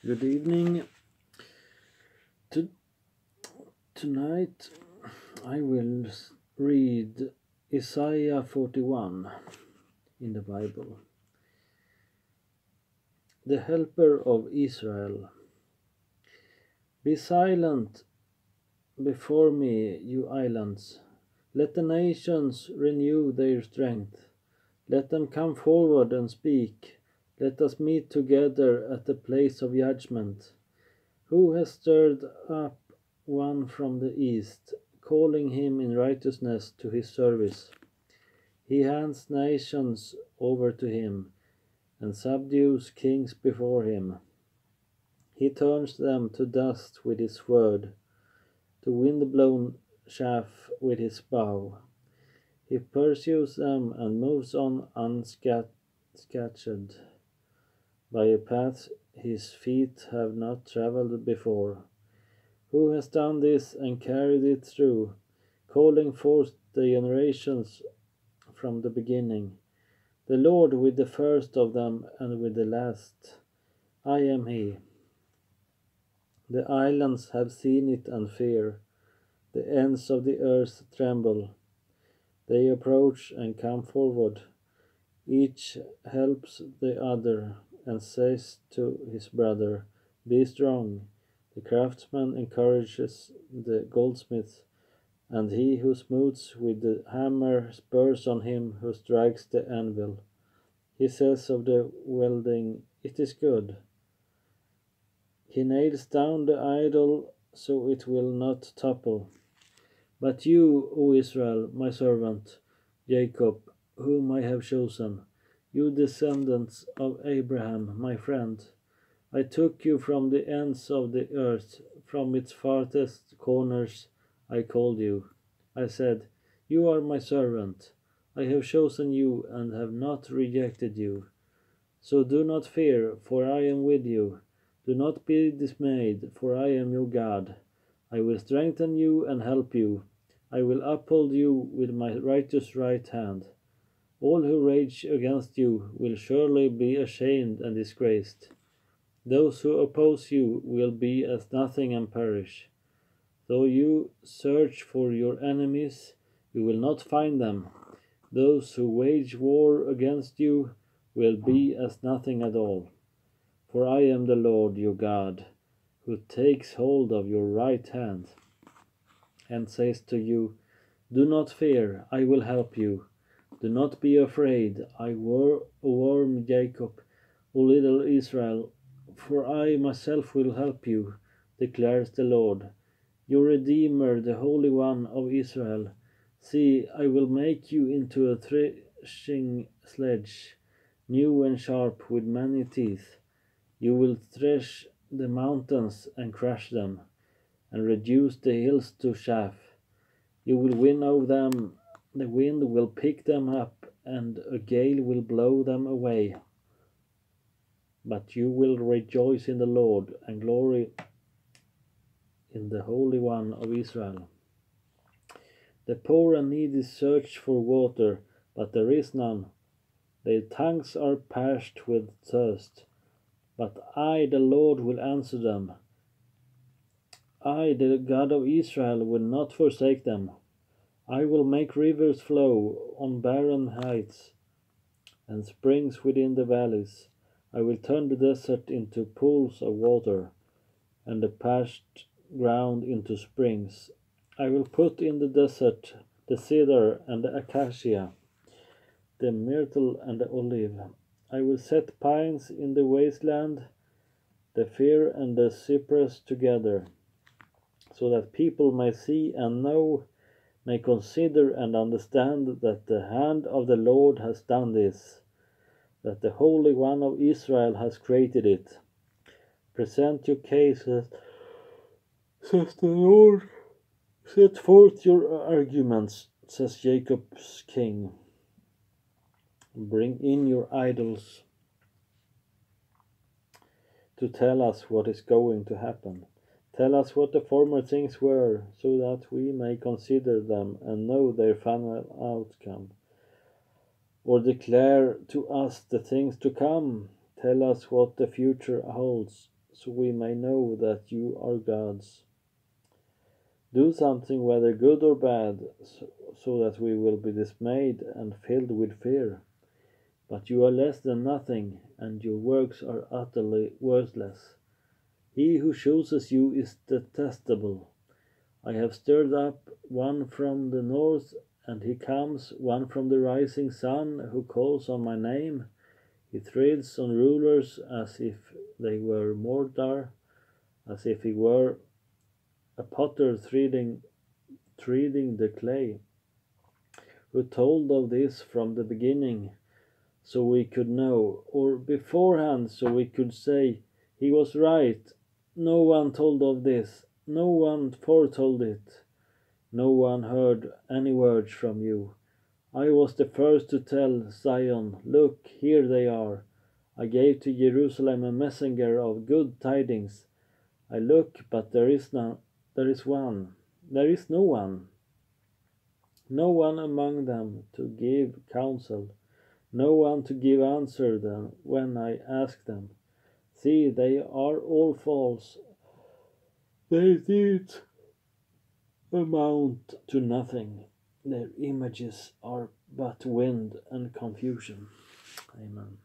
Good evening. To, Tonight I will read Isaiah 41 in the Bible. The helper of Israel. Be silent before me, you islands. Let the nations renew their strength. Let them come forward and speak. Let us meet together at the place of judgment. Who has stirred up one from the east, calling him in righteousness to his service? He hands nations over to him, and subdues kings before him. He turns them to dust with his word, to wind-blown chaff with his bow. He pursues them and moves on unscathed by a path his feet have not travelled before. Who has done this and carried it through, calling forth the generations from the beginning? The Lord with the first of them and with the last. I am He. The islands have seen it and fear. The ends of the earth tremble. They approach and come forward. Each helps the other and says to his brother, Be strong. The craftsman encourages the goldsmith, and he who smooths with the hammer spurs on him who strikes the anvil. He says of the welding, It is good. He nails down the idol so it will not topple. But you, O Israel, my servant, Jacob, whom I have chosen, you descendants of Abraham, my friend, I took you from the ends of the earth, from its farthest corners I called you. I said, You are my servant. I have chosen you and have not rejected you. So do not fear, for I am with you. Do not be dismayed, for I am your God. I will strengthen you and help you. I will uphold you with my righteous right hand. All who rage against you will surely be ashamed and disgraced. Those who oppose you will be as nothing and perish. Though you search for your enemies, you will not find them. Those who wage war against you will be as nothing at all. For I am the Lord your God, who takes hold of your right hand and says to you, Do not fear, I will help you. Do not be afraid, I warn Jacob, O little Israel, for I myself will help you, declares the Lord, your Redeemer, the Holy One of Israel. See, I will make you into a threshing sledge, new and sharp with many teeth. You will thresh the mountains and crush them, and reduce the hills to chaff. You will winnow them, the wind will pick them up, and a gale will blow them away. But you will rejoice in the Lord and glory in the Holy One of Israel. The poor and needy search for water, but there is none. Their tongues are parched with thirst. But I, the Lord, will answer them. I, the God of Israel, will not forsake them. I will make rivers flow on barren heights and springs within the valleys. I will turn the desert into pools of water and the parched ground into springs. I will put in the desert the cedar and the acacia, the myrtle and the olive. I will set pines in the wasteland, the fir and the cypress together, so that people may see and know, may consider and understand that the hand of the Lord has done this, that the Holy One of Israel has created it. Present your cases, says the Lord. Set forth your arguments, says Jacob's king. Bring in your idols to tell us what is going to happen. Tell us what the former things were, so that we may consider them and know their final outcome. Or declare to us the things to come. Tell us what the future holds, so we may know that you are God's. Do something, whether good or bad, so that we will be dismayed and filled with fear. But you are less than nothing, and your works are utterly worthless. He who chooses you is detestable. I have stirred up one from the north, and he comes, one from the rising sun, who calls on my name. He treads on rulers as if they were mortar, as if he were a potter treading the clay. Who told of this from the beginning, so we could know, or beforehand, so we could say, he was right. No one told of this, no one foretold it, no one heard any words from you. I was the first to tell Zion, look, here they are. I gave to Jerusalem a messenger of good tidings. I look, but there is no one, no one among them to give counsel, no one to give answer them when I ask them. See, they are all false. Their deeds amount to nothing. Their images are but wind and confusion. Amen.